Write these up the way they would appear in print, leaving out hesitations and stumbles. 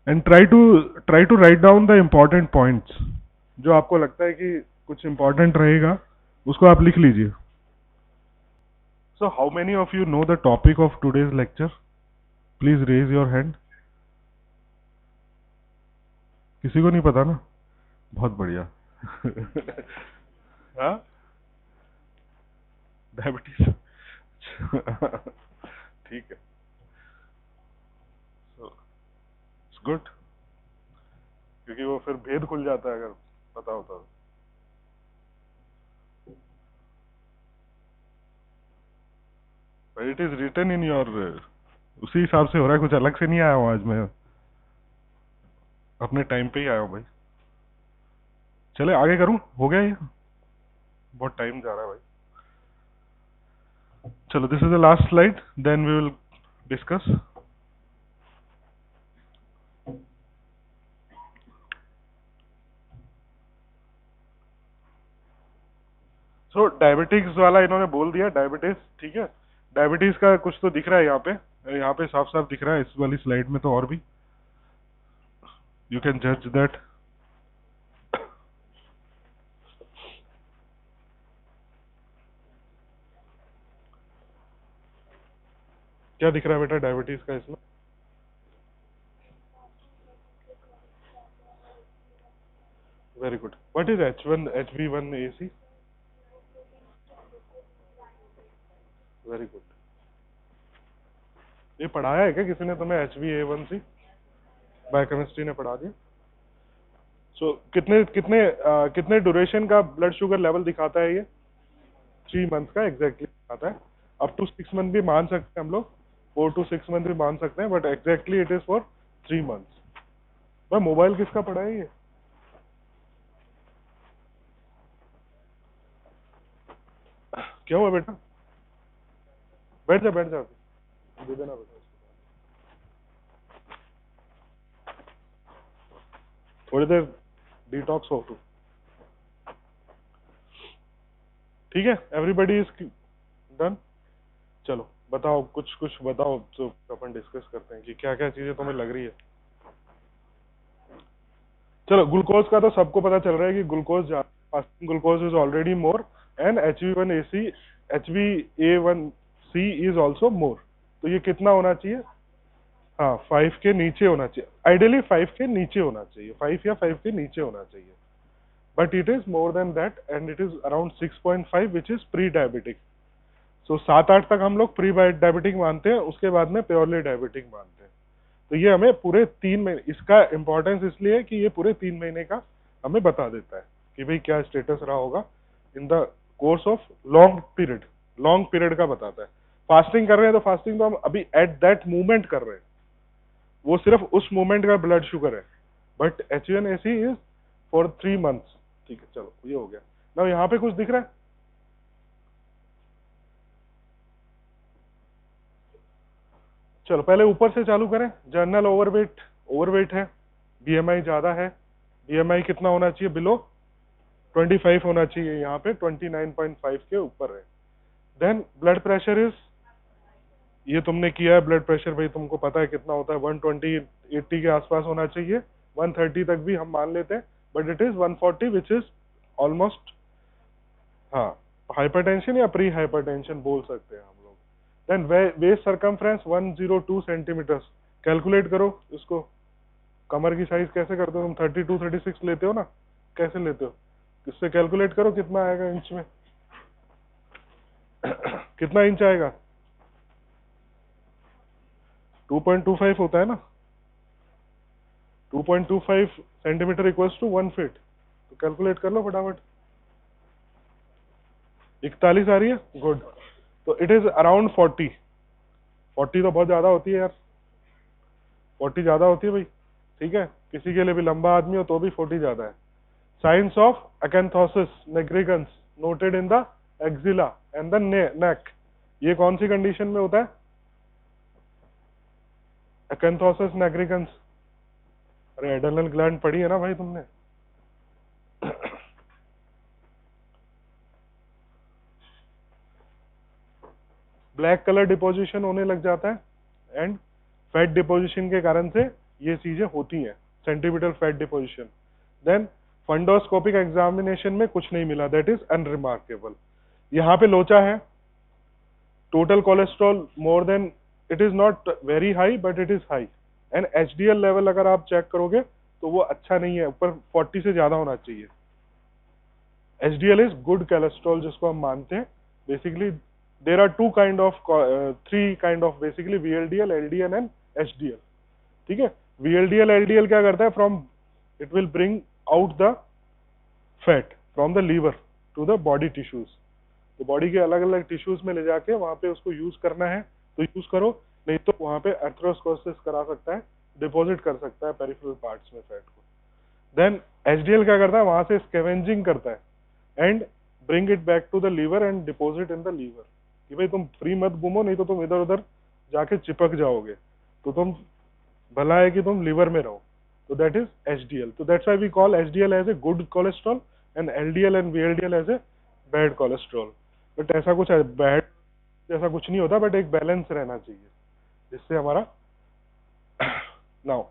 And try to write down the important points. जो आपको लगता है कि कुछ इम्पोर्टेंट रहेगा उसको आप लिख लीजिए। So how many of you know the topic of today's lecture? Please raise your hand. किसी को नहीं पता ना? बहुत बढ़िया। हाँ, डायबिटीज। ठीक है, सो इट्स गुड, क्योंकि वो फिर भेद खुल जाता है अगर पता होता तो। It is written in your, उसी हिसाब से हो रहा है, कुछ अलग से नहीं आया हूँ आज मैं, अपने टाइम पे ही आया हूँ भाई। चले आगे करूँ, हो गया ये, बहुत टाइम जा रहा है भाई। चलो, this is the last slide, then we will discuss. So diabetics वाला इन्होंने बोल दिया, डायबिटीज, ठीक है। डायबिटीज का कुछ तो दिख रहा है यहाँ पे साफ साफ दिख रहा है, इस वाली स्लाइड में तो और भी, यू कैन जज दैट। क्या दिख रहा है बेटा डायबिटीज का इसमें? Very good. What is H1 HB1AC? Very good. ये पढ़ाया है क्या किसी ने तुम्हें HbA1c? बायोकेमिस्ट्री ने पढ़ा दिया। सो कितने कितने कितने ड्यूरेशन का ब्लड शुगर लेवल दिखाता है ये? 3 मंथ का एग्जैक्टली दिखाता है। अप टू 6 मंथ भी मान सकते हैं हम लोग, 4 to 6 मंथ भी मान सकते हैं, but exactly it is for 3 months. भाई मोबाइल किसका पड़ा है ये? क्या हुआ बेटा? बैठ जा बैठ जा, दे देना बेटा, थोड़ी देर डिटॉक्स हो तू। ठीक है, एवरीबडी इज डन। चलो बताओ, कुछ कुछ बताओ तो अपन डिस्कस करते हैं कि क्या क्या चीजें तुम्हें लग रही है। चलो, ग्लूकोज का तो सबको पता चल रहा है कि glucose, fasting glucose is already more, and HbA1c is also more. तो ये कितना होना चाहिए? हाँ, 5 के नीचे होना चाहिए, आइडियली 5 के नीचे होना चाहिए, 5 या 5 के नीचे होना चाहिए, but it is more than that and it is around 6.5 which is prediabetic. So 7-8 तक हम लोग प्री डायबिटिक मानते हैं, उसके बाद में प्योरली डायबिटिक मानते हैं। तो ये हमें पूरे 3 महीने, इसका इंपॉर्टेंस इसलिए है कि ये पूरे 3 महीने का हमें बता देता है कि भाई क्या स्टेटस रहा होगा in the course of long period का बताता है। फास्टिंग कर रहे हैं तो फास्टिंग तो हम अभी एट दैट मोमेंट कर रहे हैं, वो सिर्फ उस मोमेंट का ब्लड शुगर है, but H1AC is for 3 months. ठीक है, चलो ये हो गया ना। यहाँ पे कुछ दिख रहा है? चलो पहले ऊपर से चालू करें। जनरल ओवरवेट है, BMI ज्यादा है, BMI कितना होना चाहिए? बिलो 25 होना चाहिए, यहाँ पे 29.5 के ऊपर है। देन ब्लड प्रेशर इज, ये तुमने किया है ब्लड प्रेशर भाई, तुमको पता है कितना होता है, 120-80 के आसपास होना चाहिए, 130 तक भी हम मान लेते हैं, but it is 140 which is almost, हाँ, हाइपरटेंशन या प्री हाइपरटेंशन बोल सकते हैं हम लोग। Then waist circumference 102 centimetre, calculate करो इसको। कमर की साइज कैसे करते हो तुम? 32-36 लेते हो ना, कैसे लेते हो? इससे कैलकुलेट करो कितना आएगा इंच में। कितना इंच आएगा? 2.25 होता है ना, 2.25 सेंटीमीटर इक्वल्स टू 1 फीट। तो कैलकुलेट कर लो फटाफट। 41 आ रही है, गुड। तो इट इज अराउंड 40 तो बहुत ज्यादा होती है यार, 40 ज्यादा होती है भाई। ठीक है, किसी के लिए भी लंबा आदमी हो तो भी 40 ज्यादा है। Signs of acanthosis nigricans noted in the axilla and the neck, ये कौन सी कंडीशन में होता है? अकेंथोसिस निग्रिगंस। अरे एड्रेनल ग्लैंड पढ़ी है ना भाई तुमने? ब्लैक कलर डिपोजिशन होने लग जाता है, एंड फैट डिपोजिशन के कारण से ये चीजें होती हैं, centripetal fat deposition. Then fundoscopic examination में कुछ नहीं मिला, दैट इज अनरिमार्केबल। यहाँ पे लोचा है, total cholesterol more than, it is not very high but it is high. And HDL level अगर आप चेक करोगे तो वो अच्छा नहीं है, ऊपर 40 से ज्यादा होना चाहिए। एचडीएल इज गुड कोलेस्ट्रॉल जिसको हम मानते हैं। Basically there are two kind of, three kind of basically, VLDL, LDL and HDL. ठीक है, वीएलडीएल एलडीएल क्या करता है, from it will bring out the fat from the liver to the body tissues. तो बॉडी के अलग अलग tissues में ले जाके वहां पे उसको यूज करना है तो यूज करो, नहीं तो वहां पे एथेरोस्क्लेरोसिस करा सकता है, डिपॉजिट कर सकता है पेरिफेरल पार्ट्स में फैट को। देन एचडीएल क्या करता है, वहां से स्कैवेंजिंग करता है and bring it back to the liver and deposit in the liver, कि भाई तुम फ्री मत घूमो, नहीं तो तुम इधर उधर जाके चिपक जाओगे, तो तुम भला है कि तुम लीवर में रहो। तो दैट इज एचडीएल। तो that's why we call HDL as a good cholesterol and LDL and VLDL as a bad cholesterol. But ऐसा कुछ बैड जैसा कुछ नहीं होता, बट एक बैलेंस रहना चाहिए जिससे हमारा now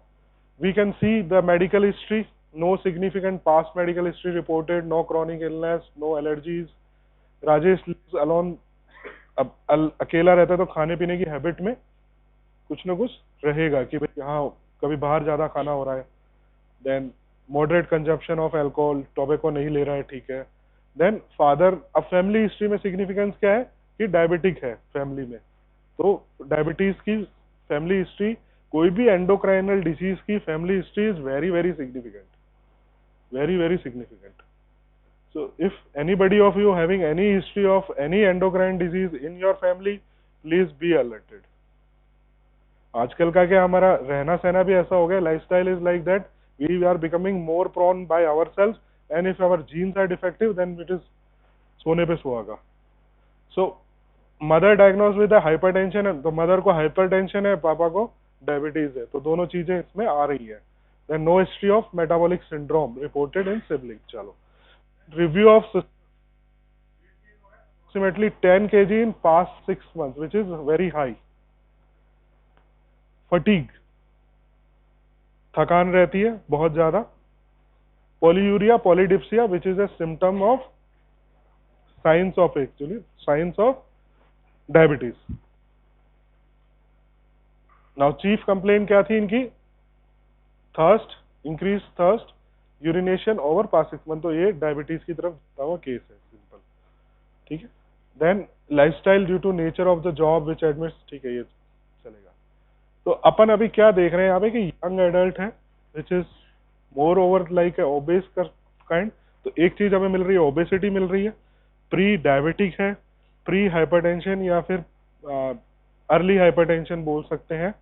we can see the medical history, no significant past medical history reported, no chronic illness, no allergies. Rajesh lives alone, अब अकेला रहता है तो खाने पीने की हैबिट में कुछ ना कुछ रहेगा कि भाई हाँ कभी बाहर ज्यादा खाना हो रहा है। Then moderate consumption of alcohol, tobacco नहीं ले रहा है, ठीक है। देन फादर, अब फैमिली हिस्ट्री में सिग्निफिकेंस क्या है कि डायबिटिक है फैमिली में, तो डायबिटीज की फैमिली हिस्ट्री, कोई भी एंडोक्राइनल डिजीज की family history is very very significant, very very significant. So if anybody of you having any history of any endocrine disease in your family, please be alerted. आजकल का क्या हमारा रहना सहना भी ऐसा हो गया, lifestyle is like that, we are becoming more prone by ourselves, and if our genes are defective then it is सोने पे सुहागा। So mother diagnose with hypertension है, तो मदर को हाइपरटेंशन है, पापा को डायबिटीज है, तो दोनों चीजें इसमें आ रही है। Then no history of metabolic syndrome reported in siblings. चलो, review of approximately 10 kg in past 6 months, which is very high. Fatigue, थकान रहती है बहुत ज्यादा। Polyuria, polydipsia, which is a symptom of signs of diabetes. Now chief complaint क्या थी इनकी, thirst, increase thirst, urination over past 6 month, तो ये डायबिटीज की तरफ जाता हुआ केस है, सिंपल, ठीक है। Then lifestyle due to nature of the job which admits, ठीक है, ये चलेगा। तो अपन अभी क्या देख रहे हैं यहाँ पे कि यंग एडल्ट है which is moreover like obese kind, तो एक चीज हमें मिल रही है, ओबेसिटी मिल रही है, प्री डायबिटिक है, प्री हाइपरटेंशन या फिर अर्ली हाइपरटेंशन बोल सकते हैं,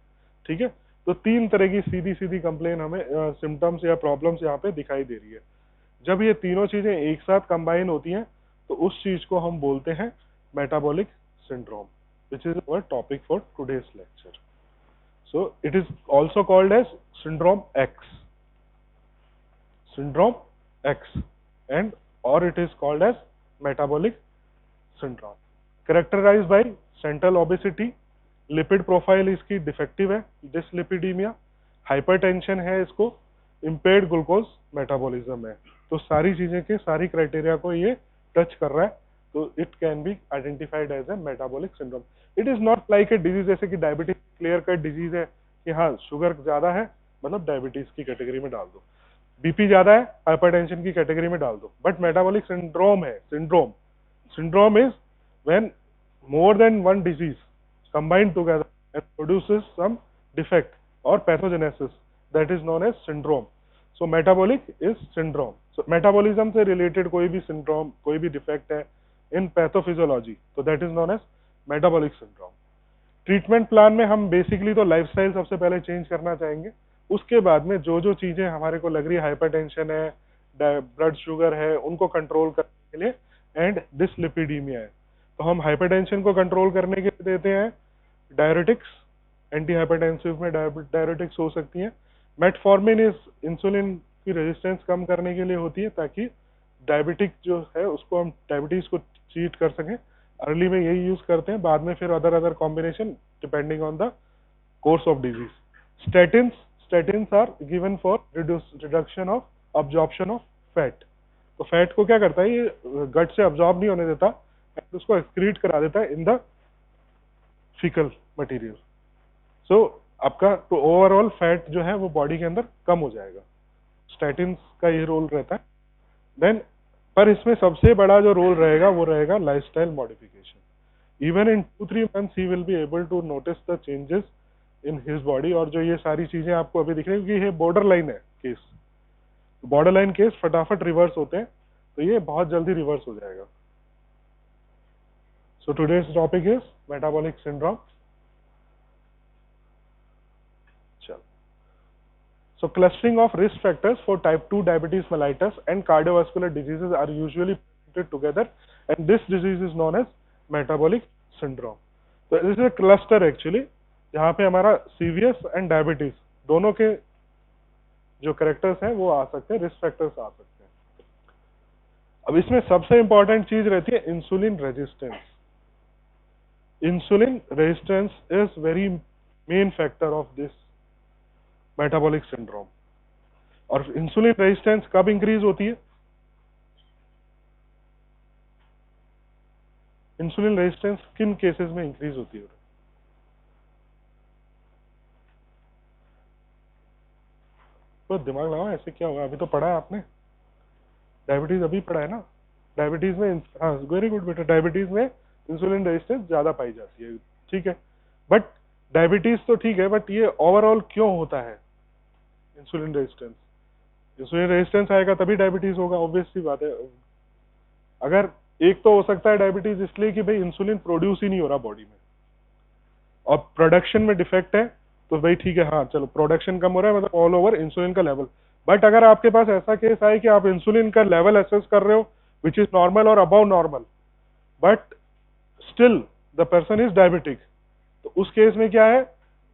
ठीक है। तो 3 तरह की सीधी सीधी कंप्लेन हमें सिम्टम्स या प्रॉब्लम्स यहाँ पे दिखाई दे रही है। जब ये तीनों चीजें एक साथ कंबाइन होती हैं तो उस चीज को हम बोलते हैं metabolic syndrome, which is our topic for today's lecture. So it is also called as syndrome X and और it is called as metabolic syndrome, characterised by central obesity, lipid profile इसकी डिफेक्टिव है, dyslipidaemia, hypertension है इसको, impaired glucose metabolism है। तो सारी चीजें के सारी क्राइटेरिया को ये टच कर रहा है, तो it can be identified as a metabolic syndrome. It is not like a disease, जैसे कि डायबिटीज क्लियर कट डिजीज है कि हाँ शुगर ज्यादा है मतलब डायबिटीज की कैटेगरी में डाल दो, बीपी ज्यादा है हाइपरटेंशन की कैटेगरी में डाल दो, बट मेटाबॉलिक सिंड्रोम है, syndrome is when more than one disease combined together and produces some defect or pathogenesis, that is known as syndrome. So metabolic is syndrome. So metabolism से related कोई भी syndrome, कोई भी defect है in pathophysiology, so that is known as metabolic syndrome. Treatment plan में हम basically तो lifestyle सबसे पहले चेंज करना चाहेंगे, उसके बाद में जो जो चीजें हमारे को लग रही है, हाइपरटेंशन है, ब्लड शुगर है, उनको कंट्रोल करने के लिए, एंड डिसलिपिडीमिया है, तो हम हाइपरटेंशन को कंट्रोल करने के लिए देते हैं डायरेटिक्स, एंटी हाइपरटेंसिव में डायरेटिक्स हो सकती हैं। मेटफॉर्मिन इस इंसुलिन की रेजिस्टेंस कम करने के लिए होती है, ताकि डायबिटिक जो है उसको हम डायबिटीज को ट्रीट कर सकें। अर्ली में यही यूज करते हैं, बाद में फिर other combination depending on the course of disease. statins are given for reduction of absorption of fat. तो फैट को क्या करता है, ये गट से अब्जॉर्ब नहीं होने देता, उसको एक्सक्रीट करा देता है इन द फीकल मटेरियल. सो आपका तो ओवरऑल फैट जो है वो बॉडी के अंदर कम हो जाएगा. स्टैटिन्स का ये रोल रहता है. देन पर इसमें सबसे बड़ा जो रोल रहेगा वो रहेगा lifestyle modification. Even in 2-3 months ही will be able to notice the changes in his body. और जो ये सारी चीजें आपको अभी दिख रही है कि ये बॉर्डर लाइन है केस, बॉर्डर लाइन केस फटाफट रिवर्स होते हैं, तो ये बहुत जल्दी रिवर्स हो जाएगा. So today's topic is metabolic syndrome. So clustering of risk factors for type 2 diabetes mellitus and cardiovascular diseases are usually put together, and this disease is known as metabolic syndrome. So this is a cluster actually, जहाँ पे हमारा CVS and diabetes दोनों के जो characters हैं वो आ सकते हैं, रिस्क फैक्टर्स आ सकते हैं. अब इसमें सबसे इंपॉर्टेंट चीज रहती है insulin resistance. Insulin resistance is very main factor of this metabolic syndrome. और इंसुलिन रेजिस्टेंस कब इंक्रीज होती है? इंसुलिन रेजिस्टेंस किन केसेस में इंक्रीज होती है? तो दिमाग लगाओ, ऐसे क्या होगा? अभी तो पढ़ा है आपने, डायबिटीज अभी पढ़ा है ना. डायबिटीज में, हाँ वेरी गुड बेटा, डायबिटीज में इंसुलिन रेजिस्टेंस ज्यादा पाई जाती है, ठीक है. बट डायबिटीज तो ठीक है, बट ये ओवरऑल क्यों होता है इंसुलिन रेजिस्टेंस? इंसुलिन रेजिस्टेंस आएगा तभी डायबिटीज होगा, ऑब्वियस सी बात है. अगर एक तो हो सकता है डायबिटीज इसलिए कि भाई इंसुलिन प्रोड्यूस ही नहीं हो रहा बॉडी में और प्रोडक्शन में डिफेक्ट है, तो भाई ठीक है, हाँ चलो प्रोडक्शन कम हो रहा है, मतलब ऑल ओवर इंसुलिन का लेवल. बट अगर आपके पास ऐसा केस आए कि आप इंसुलिन का लेवल एसेस कर रहे हो विच इज नॉर्मल और above normal, but still the person is diabetic, तो उस केस में क्या है?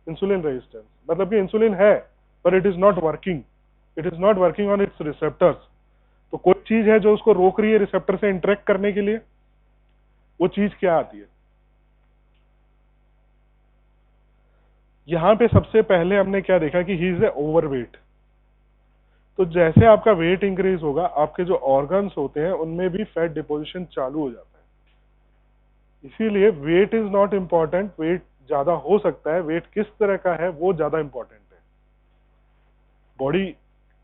Insulin resistance. मतलब कि इंसुलिन है पर it is not working, it is not working on it's receptors. तो कोई चीज है जो उसको रोक रही है रिसेप्टर से इंटरेक्ट करने के लिए, वो चीज क्या आती है? यहां पे सबसे पहले हमने क्या देखा कि ही इज ए ओवरवेट. तो जैसे आपका वेट इंक्रीज होगा, आपके जो ऑर्गन्स होते हैं उनमें भी फैट डिपोजिशन चालू हो जाता है. इसीलिए weight is not important, weight ज्यादा हो सकता है, वेट किस तरह का है वो ज्यादा इंपॉर्टेंट है. बॉडी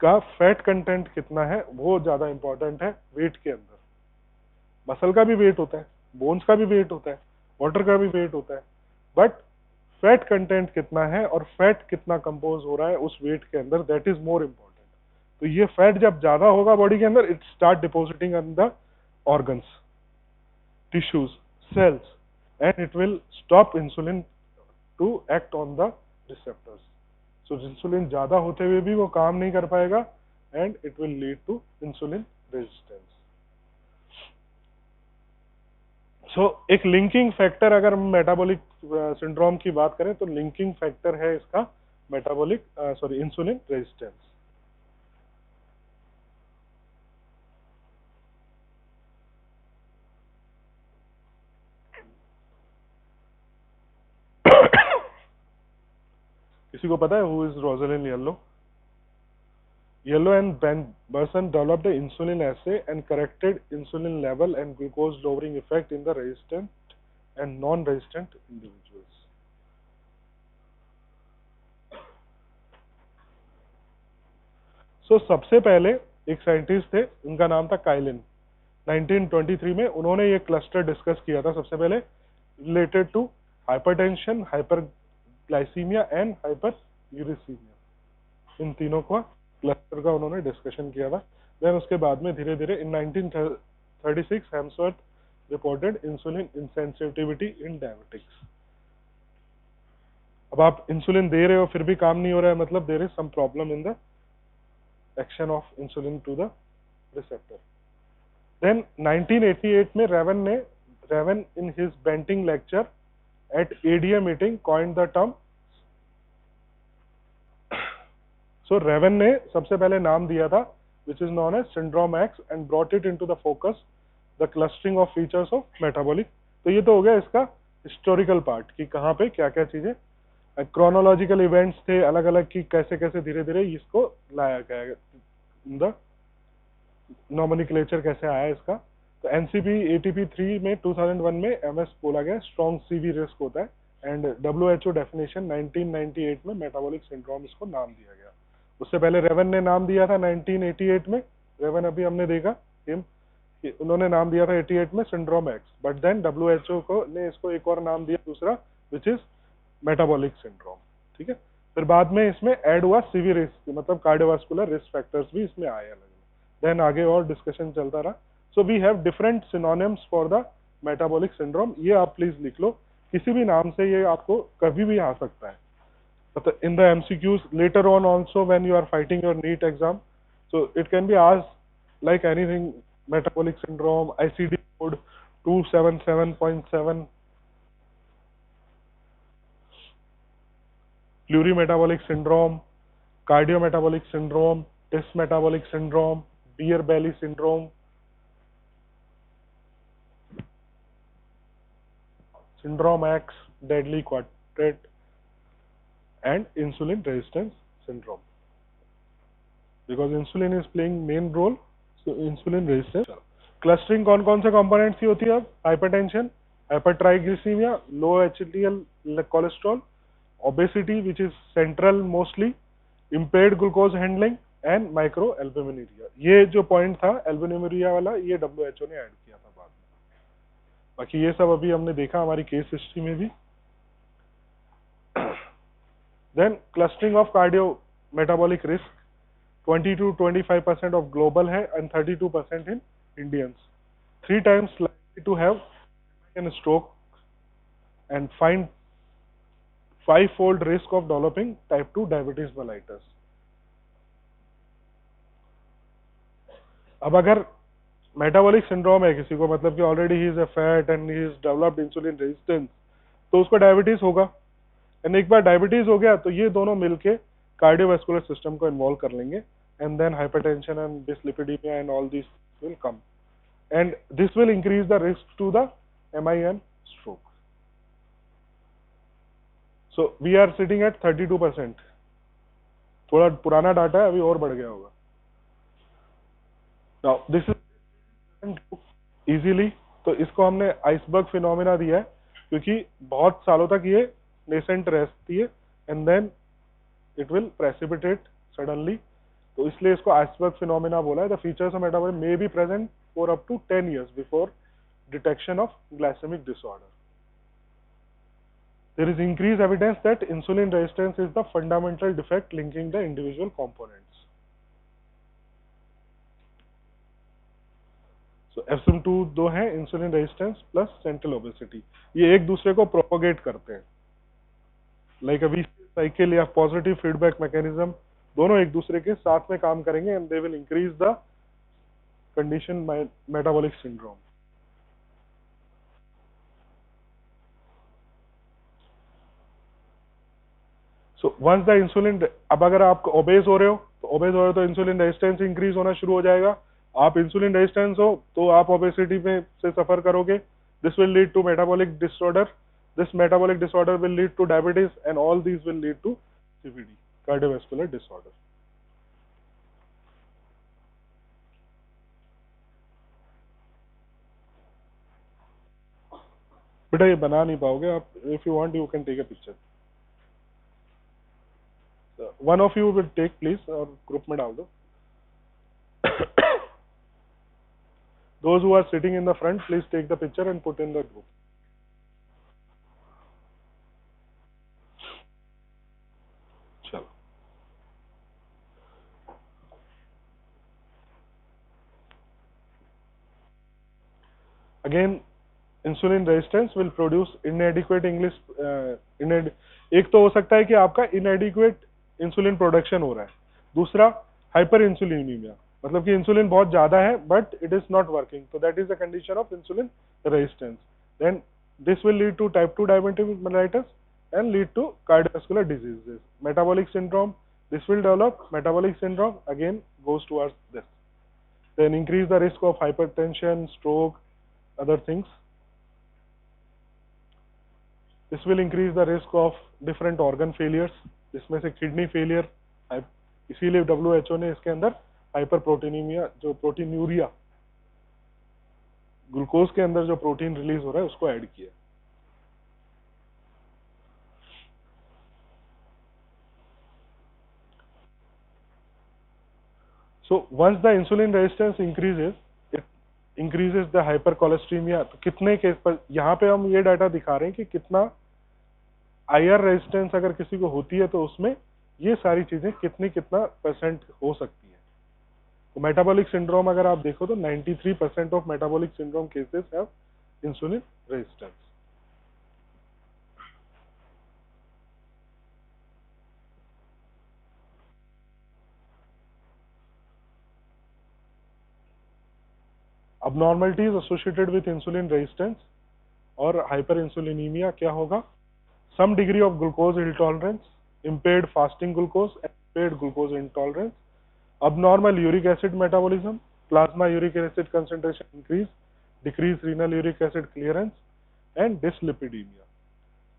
का फैट कंटेंट कितना है वो ज्यादा इंपॉर्टेंट है वेट के अंदर. मसल का भी वेट होता है, बोन्स का भी वेट होता है, वाटर का भी वेट होता है, बट फैट कंटेंट कितना है और फैट कितना कंपोज हो रहा है उस वेट के अंदर, दैट इज मोर इंपॉर्टेंट. तो ये फैट जब ज्यादा होगा बॉडी के अंदर, it start depositing in the organs, tissues, cells, and it will stop insulin to act on the receptors. So insulin ज्यादा होते हुए भी वो काम नहीं कर पाएगा and it will lead to insulin resistance. So एक लिंकिंग फैक्टर, अगर हम मेटाबॉलिक सिंड्रोम की बात करें तो लिंकिंग फैक्टर है इसका इंसुलिन रेजिस्टेंस. किसी को पता है who is Rosalyn Yalow? Yellow and Burson developed the insulin assay and corrected insulin level and glucose lowering effect in the resistant and non-resistant individuals. So सबसे पहले एक साइंटिस्ट थे, उनका नाम था काइलिन. 1923 में उन्होंने ये क्लस्टर डिस्कस किया था सबसे पहले, related to hypertension, hyperglycaemia and hyperuricaemia. इन तीनों का क्लस्टर का उन्होंने डिस्कशन किया था. देन उसके बाद में धीरे धीरे इन 1936 हेम्सवर्थ रिपोर्टेड इंसुलिन इंसेंसिटिविटी इन डायबिटिक्स. अब आप इंसुलिन दे रहे हो फिर भी काम नहीं हो रहा है, मतलब there is some problem in the action of insulin to the receptor. Then 1988 में Reaven in his Banting lecture at ADA meeting coined the term. So Reaven ने सबसे पहले नाम दिया था which is known as syndrome X and brought it into the focus the clustering of features of metabolic. तो ये तो हो गया इसका हिस्टोरिकल पार्ट कि कहाँ पे क्या क्या चीजें क्रोनोलॉजिकल इवेंट्स थे अलग अलग की कैसे कैसे धीरे धीरे इसको लाया गया, द नॉमेनक्लेचर कैसे आया इसका। तो एनसीपी एटीपी 3 में 2001 में एमएस बोला गया, स्ट्रॉन्ग सीवी रिस्क होता है, एंड डब्ल्यूएचओ डेफिनेशन 1998 में मेटाबॉलिक सिंड्रोम इसको नाम दिया गया। उससे पहले रेवन ने नाम दिया था 1988 में, रेवन अभी हमने देखा हिम, उन्होंने नाम दिया था 88 में syndrome X, but then WHO को ने इसको एक और नाम दिया दूसरा, विच इज मेटाबॉलिक सिंड्रोम। ठीक है, फिर बाद में इसमें ऐड हुआ सीवी रिस्क, मतलब कार्डियोवास्कुलर रिस्क फैक्टर्स भी इसमें आए अलग, देन आगे और डिस्कशन चलता रहा। So we have different synonyms for the metabolic syndrome, ये आप प्लीज लिख लो, किसी भी नाम से ये आपको कभी भी आ सकता है, मतलब in the MCQs later on also when you are fighting your NEET exam, so it can be asked like anything, metabolic syndrome, ICD code 277.7, plurimetabolic syndrome, cardiometabolic syndrome, dysmetabolic syndrome, beer belly syndrome, syndrome X, deadly quadruped, and insulin resistance syndrome. Because insulin is playing main role, so insulin resistance. Clustering कौन कौन से components की होती है अब? Hypertension, hypertriglycemia, low HDL cholesterol, obesity which is central mostly, impaired glucose handling and microalbuminuria. ये जो point था albuminuria वाला, ये WHO ने ऐड किया था बाद में। बाकी ये सब अभी हमने देखा हमारी केस हिस्ट्री में भी। Then clustering of cardio metabolic risk 20 to 25% of global है and 32% in Indians, 3 times likely to have an stroke and 5-fold risk of developing type 2 diabetes mellitus. अब अगर मेटाबॉलिक सिंड्रोम है किसी को, मतलब कि already he is a fat and he is developed insulin resistance, तो उसको डायबिटीज होगा, एंड एक बार डायबिटीज हो गया तो ये दोनों मिलके कार्डियोवास्कुलर सिस्टम को इन्वॉल्व कर लेंगे, and then hypertension and dyslipidemia and all this will come, and this will increase the risk to the MI and stroke. So we are sitting at 32%, थोड़ा पुराना डाटा है, अभी और बढ़ गया होगा। नाउ दिस इज इजीली, तो इसको हमने आइसबर्ग फिनोमिना दिया है, क्योंकि बहुत सालों तक ये नेसेंट रहती है and then it will precipitate suddenly, तो इसलिए इसको आइसबर्ग फिनोमिना बोला है। The features of metabolism may be present for up to 10 years before detection of glycemic disorder. There is increased evidence that insulin resistance is the fundamental defect linking the individual components. So F2 दो हैं, insulin resistance plus central obesity, ये एक दूसरे को propagate करते हैं, like अभी cycle या पॉजिटिव फीडबैक मैकेनिज्म, दोनों एक दूसरे के साथ में काम करेंगे and they will increase the condition metabolic syndrome. So once the insulin, अब अगर आप ओबेस हो रहे हो तो इंसुलिन रेजिस्टेंस इंक्रीज होना शुरू हो जाएगा, आप इंसुलिन रेजिस्टेंस हो तो आप ओबेसिटी में से सफर करोगे, this will lead to metabolic disorder, this metabolic disorder will lead to diabetes and all these will lead to CVD, cardiovascular disorder. बेटा ये बना नहीं पाओगे आप, if you want you can take a picture, one of you will take please, और group में डाल दो। Those who are sitting in the front, please take the picture and put in the group. चलो, again insulin resistance will produce inadequate English एक तो हो सकता है कि आपका inadequate इंसुलिन प्रोडक्शन हो रहा है, दूसरा हाइपर इंसुलिनीमिया, मतलब कि इंसुलिन बहुत ज्यादा है but it is not working, तो that is the condition of insulin resistance, then this will lead to type 2 diabetes mellitus and lead to cardiovascular diseases. Metabolic syndrome, this will develop, metabolic syndrome again goes towards this, then increase the risk of hypertension, stroke, other things. This will increase the risk of different organ failures, जिसमें से kidney failure. इसीलिए WHO ने इसके अंदर hyper प्रोटीनीमिया, जो proteinuria, glucose के अंदर जो प्रोटीन रिलीज हो रहा है, उसको ऐड किया। So once the insulin resistance increases, it increases the hypercholesteremia। तो कितने केस पर, यहाँ पे हम ये डाटा दिखा रहे हैं कि कितना IR रेजिस्टेंस अगर किसी को होती है तो उसमें ये सारी चीजें कितना परसेंट हो सकती है। तो मेटाबॉलिक सिंड्रोम अगर आप देखो तो 93% of metabolic syndrome cases have insulin resistance. abnormalities associated with insulin resistance और hyperinsulinemia क्या होगा? Some degree of glucose intolerance, impaired fasting glucose, impaired glucose intolerance, abnormal uric acid metabolism, plasma uric acid concentration increase, decrease renal uric acid clearance and dyslipidemia।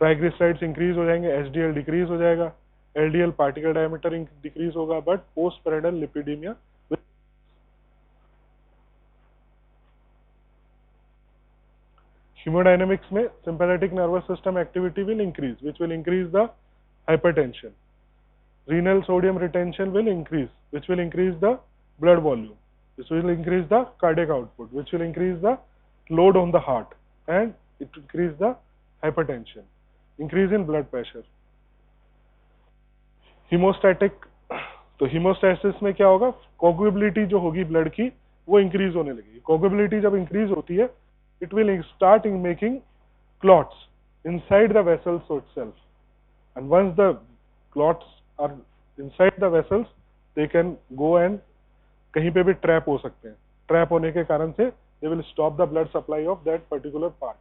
Triglycerides increase हो जाएंगे, HDL decrease हो जाएगा, LDL particle diameter decrease होगा, but post पेरिडल lipidaemia. हेमोडायनेमिक्स में sympathetic nervous system activity will increase, which will increase the hypertension. renal sodium retention will increase, which will increase the blood volume, which will increase the cardiac output, which will increase the load on the heart, and it will increase the hypertension, increase in blood pressure। hemostatic, तो hemostasis में क्या होगा? coagulability जो होगी blood की वो increase होने लगेगी। coagulability जब increase होती है, it will start in making clots inside the vessels itself, and once the clots are inside the vessels, they can go and कहीं पे भी ट्रैप हो सकते हैं। ट्रैप होने के कारण से they will stop the blood supply of that particular part।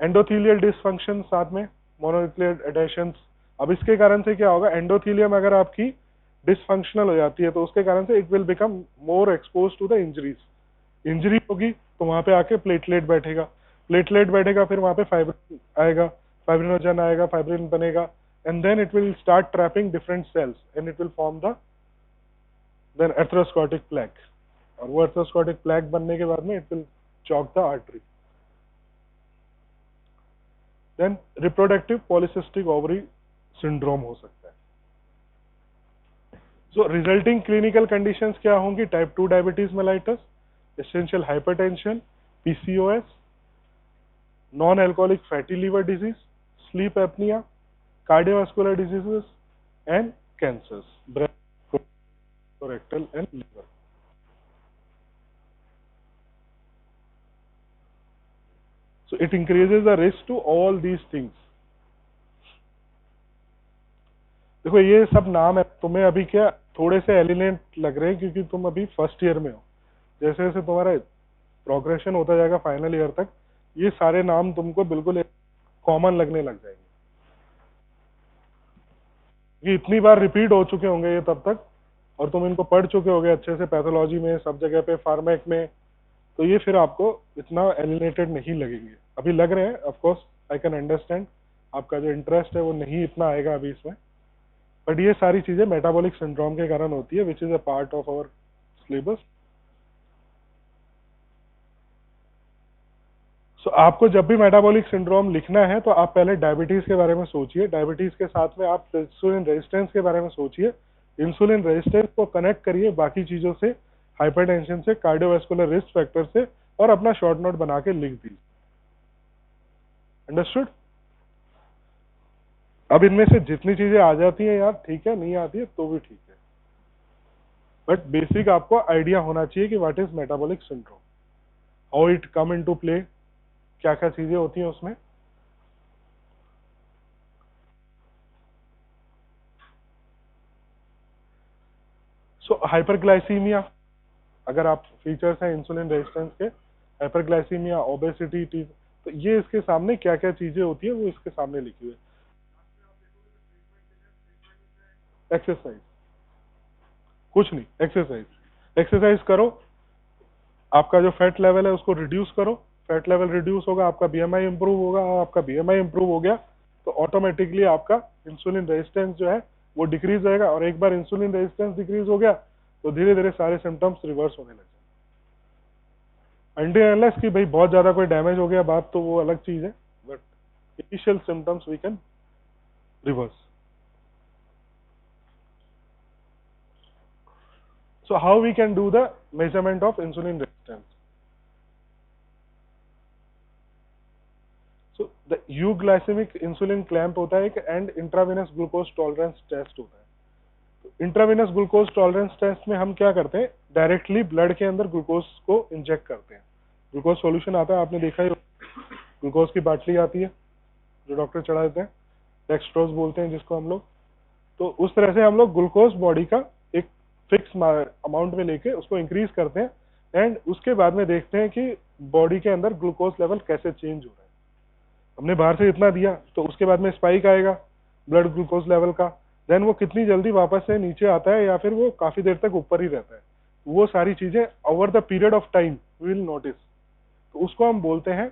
Endothelial dysfunction साथ में मोनोन्यूक्लियर एडेशंस। अब इसके कारण से क्या होगा? एंडोथीलियम अगर आपकी डिसफंक्शनल हो जाती है तो उसके कारण से it will become more expose to the injuries. Injury होगी तो वहां पे आके प्लेटलेट बैठेगा, प्लेटलेट बैठेगा, फिर वहां पे फाइब्रिन आएगा, फाइब्रिनोजन आएगा, फाइब्रिन बनेगा, and then it will start trapping different cells and it will form the then atherosclerotic plaque, और वो atherosclerotic plaque बनने के बाद में it will chok the artery। then reproductive polycystic ovary syndrome हो सकता है। so resulting clinical conditions क्या होंगी? type 2 diabetes mellitus, essential hypertension, PCOS, non-alcoholic fatty liver disease, sleep apnea, cardiovascular diseases and cancers, breast, colorectal and liver। so it increases the risk to all these things। देखो ये सब नाम है, तुम्हें अभी क्या थोड़े से एलिनेट लग रहे हैं क्योंकि तुम अभी फर्स्ट ईयर में हो। जैसे जैसे तुम्हारा प्रोग्रेशन होता जाएगा फाइनल ईयर तक, ये सारे नाम तुमको बिल्कुल कॉमन लगने लग जाएंगे। ये इतनी बार रिपीट हो चुके होंगे ये तब तक, और तुम इनको पढ़ चुके होगे अच्छे से पैथोलॉजी में, सब जगह पे, फार्मेक में, तो ये फिर आपको इतना एलिनेटेड नहीं लगेंगे। अभी लग रहे हैं, of course I can understand, आपका जो इंटरेस्ट है वो नहीं इतना आएगा अभी इसमें, बट ये सारी चीजें मेटाबॉलिक सिंड्रोम के कारण होती है, which is a part of our syllabus. So आपको जब भी मेटाबॉलिक सिंड्रोम लिखना है तो आप पहले डायबिटीज के बारे में सोचिए, डायबिटीज के साथ में आप इंसुलिन रेजिस्टेंस के बारे में सोचिए, इंसुलिन रेजिस्टेंस को कनेक्ट करिए बाकी चीजों से, हाइपरटेंशन से, कार्डियोवास्कुलर रिस्क फैक्टर से, और अपना शॉर्ट नोट बना के लिख दीजिए। अंडरस्टूड? अब इनमें से जितनी चीजें आ जाती हैं यार ठीक है, नहीं आती है तो भी ठीक है, बट बेसिक आपको आइडिया होना चाहिए कि what is metabolic syndrome, how it come into play, क्या क्या चीजें होती हैं उसमें। सो हाइपरग्लाइसीमिया, अगर आप फीचर्स हैं इंसुलिन रेजिस्टेंस के, हाइपरग्लाइसीमिया, ओबेसिटी, तो ये इसके सामने क्या क्या चीजें होती है वो इसके सामने लिखी हुई है। एक्सरसाइज, कुछ नहीं, एक्सरसाइज, एक्सरसाइज करो, आपका जो फैट लेवल है उसको रिड्यूस करो, फैट लेवल रिड्यूस होगा, आपका बीएमआई इंप्रूव होगा, और आपका बीएमआई इंप्रूव हो गया तो ऑटोमेटिकली आपका इंसुलिन रेजिस्टेंस जो है वो डिक्रीज होएगा, और एक बार इंसुलिन रेजिस्टेंस डिक्रीज हो गया तो धीरे धीरे सारे सिम्टम्स रिवर्स होने लगे। अनटिल अनलेस कि भाई बहुत ज्यादा कोई डैमेज हो गया बात, तो वो अलग चीज है, but initial symptoms we can reverse. So how we can do the measurement of insulin resistance? So the euglycemic insulin clamp होता है एक, and intravenous glucose tolerance test होता है। इंट्रावेनस ग्लूकोज टॉलरेंस टेस्ट में हम क्या करते हैं, डायरेक्टली ब्लड के अंदर ग्लूकोज को इंजेक्ट करते हैं। ग्लूकोज सॉल्यूशन आता है, आपने देखा ही, ग्लूकोज की बाटली आती है जो डॉक्टर चढ़ा देते हैं, डेक्सट्रोज बोलते हैं जिसको हम लोग। तो उस तरह से हम लोग ग्लूकोज बॉडी का एक फिक्स अमाउंट में लेके उसको इंक्रीज करते हैं, एंड उसके बाद में देखते हैं कि बॉडी के अंदर ग्लूकोज लेवल कैसे चेंज हो रहा है। हमने बाहर से इतना दिया तो उसके बाद में स्पाइक आएगा ब्लड ग्लूकोज लेवल का, देन वो कितनी जल्दी वापस से नीचे आता है या फिर वो काफी देर तक ऊपर ही रहता है, वो सारी चीजें over the period of time will notice. तो उसको हम बोलते हैं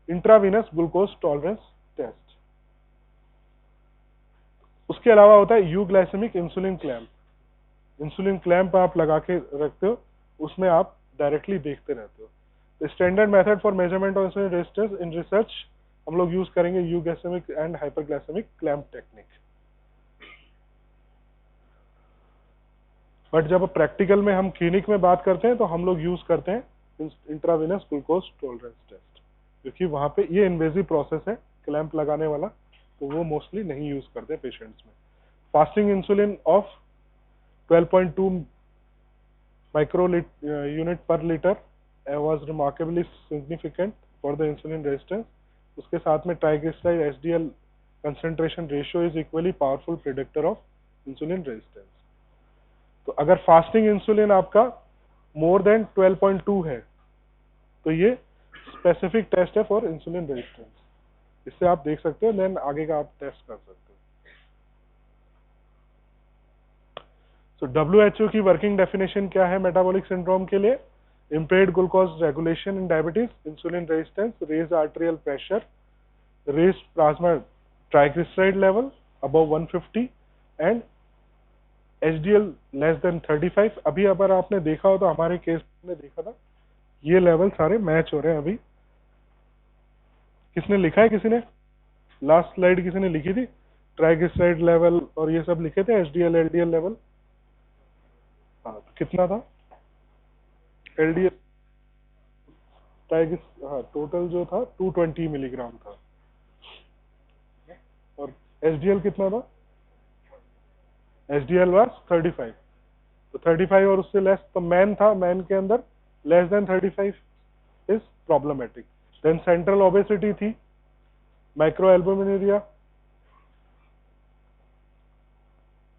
इंट्रावीनस ग्लूकोज टॉलरेंस टेस्ट। उसके अलावा होता है यूग्लाइसेमिक इंसुलिन क्लैंप। इंसुलिन क्लैंप आप लगा के रखते हो, उसमें आप डायरेक्टली देखते रहते हो। Standard method for measurement of insulin resistance in research हम लोग यूज करेंगे euglycaemic and hyperglycaemic clamp technique. But जब प्रैक्टिकल में हम क्लिनिक में बात करते हैं तो हम लोग यूज करते हैं इंट्रावेनस ग्लूकोज टॉलरेंस टेस्ट, क्योंकि वहां पे ये इन्वेजिव प्रोसेस है क्लैंप लगाने वाला, तो वो मोस्टली नहीं यूज करते पेशेंट्स में। Fasting insulin of 12.2 micro unit per litre was remarkably significant for the insulin resistance. उसके साथ में triglyceride HDL concentration ratio is equally powerful predictor of insulin resistance. तो अगर फास्टिंग इंसुलिन आपका मोर देन 12.2 है तो ये स्पेसिफिक टेस्ट है फॉर इंसुलिन रेजिस्टेंस, इससे आप देख सकते हो, देन आगे का आप टेस्ट कर सकते हो। सो WHO की वर्किंग डेफिनेशन क्या है मेटाबॉलिक सिंड्रोम के लिए? impaired glucose regulation in diabetes, insulin resistance, raised arterial pressure, raised plasma triglyceride level above 150 and HDL less than 35। अभी अगर आपने देखा हो तो हमारे केस में देखा था ये लेवल सारे मैच हो रहे हैं। अभी किसने लिखा है, किसी ने लास्ट स्लाइड किसी ने लिखी थी, ट्राइग्लिसराइड लेवल और ये सब लिखे थे, HDL LDL लेवल। हाँ तो कितना था LDL ट्राइग्लिस, हाँ टोटल जो था 220 मिलीग्राम था, और HDL कितना था, HDL वाज 35। तो 35 और उससे लेस तो मैन था, मैन के अंदर less than 35 is problematic. Then central obesity थी, माइक्रो एल्बुमिनुरिया।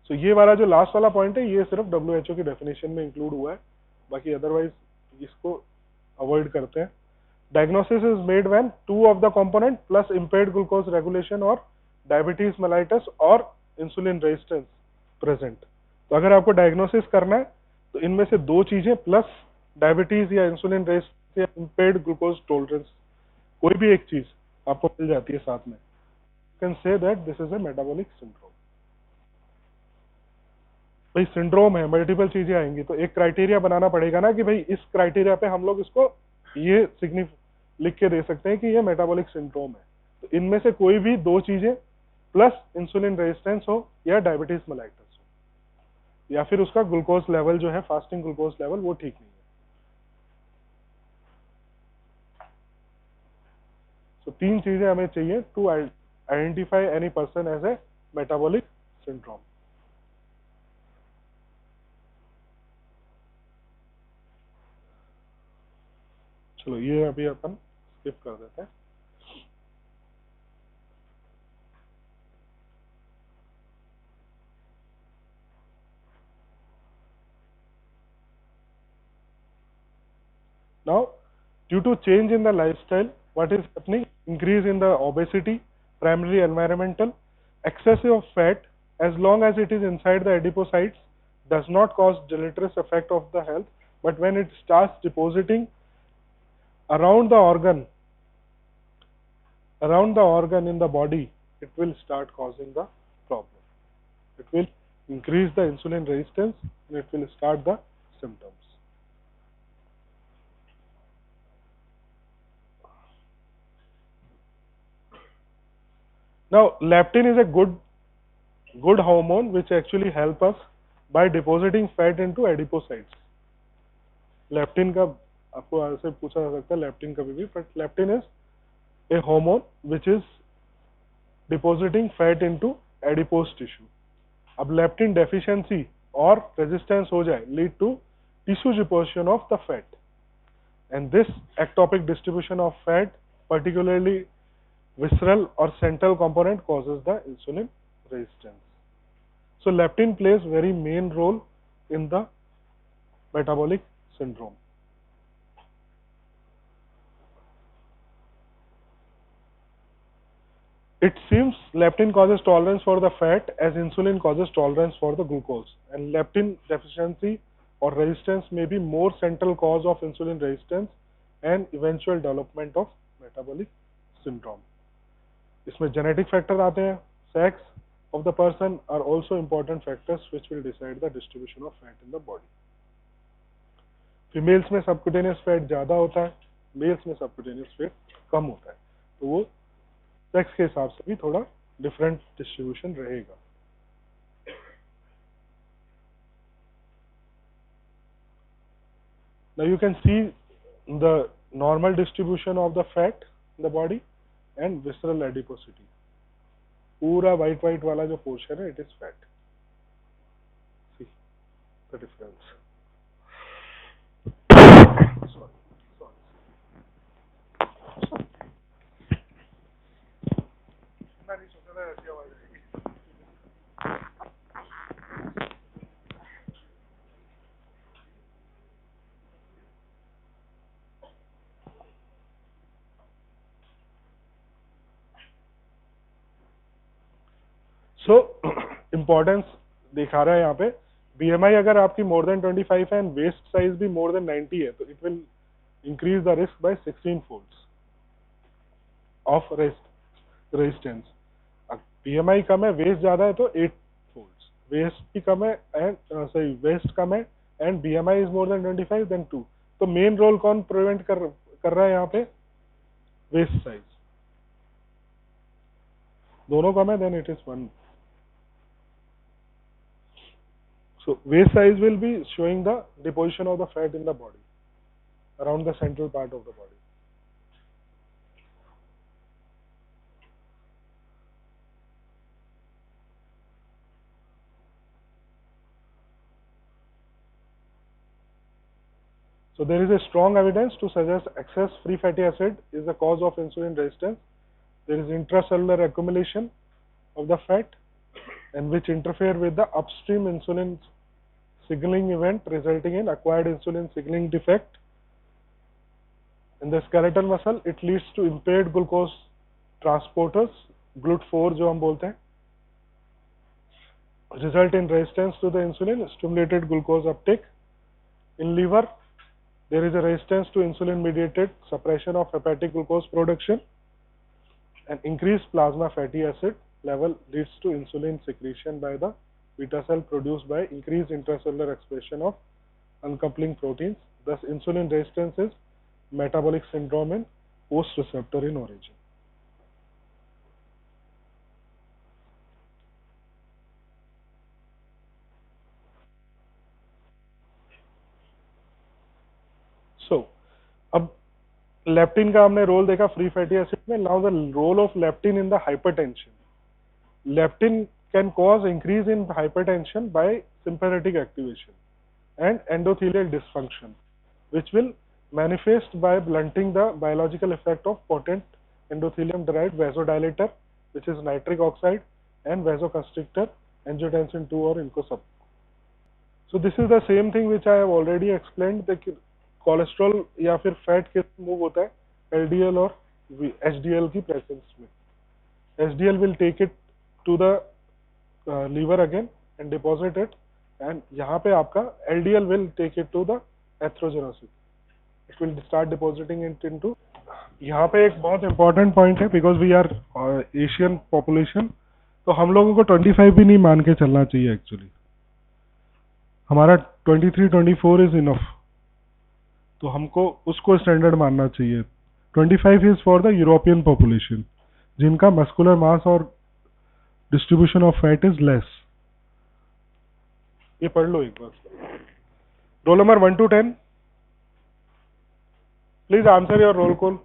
सो ये वाला जो लास्ट वाला पॉइंट है ये सिर्फ WHO की डेफिनेशन में इंक्लूड हुआ है, बाकी अदरवाइज इसको अवॉइड करते हैं। Diagnosis is made when 2 of the component plus impaired glucose regulation और डायबिटीज मेलाइटस और इंसुलिन रेजिस्टेंस प्रेजेंट। तो अगर आपको डायग्नोसिस करना है तो इनमें से 2 चीजें प्लस डायबिटीज या इंसुलिन रेजिस्टेंस या इम्पेयर्ड ग्लूकोज टॉलरेंस, कोई भी एक चीज आपको मिल जाती है साथ में, can say that this is a metabolic syndrome. भाई सिंड्रोम है, मल्टीपल चीजें आएंगी, तो एक क्राइटेरिया बनाना पड़ेगा ना कि भाई इस क्राइटेरिया पे हम लोग इसको ये लिख के दे सकते हैं कि ये मेटाबॉलिक सिंड्रोम है। तो इनमें से कोई भी 2 चीजें प्लस इंसुलिन रेजिस्टेंस हो या डायबिटीज मेलाइटस हो या फिर उसका ग्लूकोज लेवल जो है फास्टिंग ग्लूकोज लेवल वो ठीक नहीं है। तो 3 चीजें हमें चाहिए to identify any person as a metabolic syndrome. चलो ये अभी अपन स्किप कर देते हैं। Now, due to change in the lifestyle, what is happening? Increase in the obesity, primarily environmental, excessive of fat, as long as it is inside the adipocytes, does not cause deleterious effect of the health, but when it starts depositing around the organ, in the body, it will start causing the problem. It will increase the insulin resistance and it will start the symptoms. Now, leptin is a good hormone which actually help us by depositing fat into adipocytes. Leptin का आपको ऐसे पूछा जा सकता है leptin कभी भी, but leptin is a hormone which is depositing fat into adipose tissue. अब लेप्टिन डेफिशिएंसी और रेजिस्टेंस हो जाए lead to tissue deposition of the fat, and this ectopic distribution of fat particularly visceral or central component causes the insulin resistance. So leptin plays very main role in the metabolic syndrome. It seems leptin causes tolerance for the fat as insulin causes tolerance for the glucose, and leptin deficiency or resistance may be more central cause of insulin resistance and eventual development of metabolic syndrome. इसमें genetic factor आते हैं, sex of the person are also important factors which will decide the distribution of fat in the body. Females में subcutaneous fat ज्यादा होता है, mails में subcutaneous fat कम होता है, तो वो सेक्स के हिसाब से भी थोड़ा डिफरेंट डिस्ट्रीब्यूशन रहेगा. Now you can see the normal distribution of the fat in the body and visceral adiposity. पूरा white वाला जो पोर्शन है, it is fat. See the difference. So importance दिखा रहा है यहाँ पे. BMI अगर आपकी मोर देन 25 है एंड वेस्ट साइज भी मोर देन 90 है, तो it will increase the risk by 16 folds of resistance. BMI कम है, वेस्ट ज्यादा है, तो 8 फोल्ड्स. वेस्ट भी कम है एंड सॉरी वेस्ट कम है and BMI is more than 25 then 2. तो मेन रोल कौन प्रिवेंट कर रहा है यहाँ पे? Waist size. दोनों कम है, then it is 1. So waist size will be showing the deposition of the fat in the body around the central part of the body. So there is a strong evidence to suggest excess free fatty acid is the cause of insulin resistance. There is intracellular accumulation of the fat and which interfere with the upstream insulin signaling event resulting in acquired insulin signaling defect in the skeletal muscle. It leads to impaired glucose transporters, GLUT4 जो हम बोलते हैं, result in resistance to the insulin, stimulated glucose uptake. In liver, there is a resistance to insulin mediated suppression of hepatic glucose production, and increased plasma fatty acid level leads to insulin secretion by the beta cell produced by increased intracellular expression of uncoupling proteins. Thus, insulin resistance is metabolic syndrome in post receptor in origin. So, अब leptin का हमने role देखा free fatty acid में. Now the role of leptin in the hypertension. Leptin can cause increase in hypertension by sympathetic activation and endothelial dysfunction, which will manifest by blunting the biological effect of potent endothelium derived vasodilator, which is nitric oxide, and vasoconstrictor angiotensin 2 or incosub. So this is the same thing which I have already explained. The cholesterol या फिर fat के move होता है LDL और HDL की presence में. HDL will take it to the liver again and deposit it, and यहाँ पे आपका LDL will take it to the atherosclerosis. It will start depositing it into. यहाँ पे एक बहुत इंपॉर्टेंट पॉइंट है, because we are Asian population, तो हम लोगों को 25 भी नहीं मान के चलना चाहिए एक्चुअली। हमारा 23-24 इज इनफ, तो हमको उसको स्टैंडर्ड मानना चाहिए। 25 is for the European population, जिनका मस्कुलर मास और distribution of fat is less. ये पढ़ लो एक बार। Roll number 1 to 10, please answer your roll call.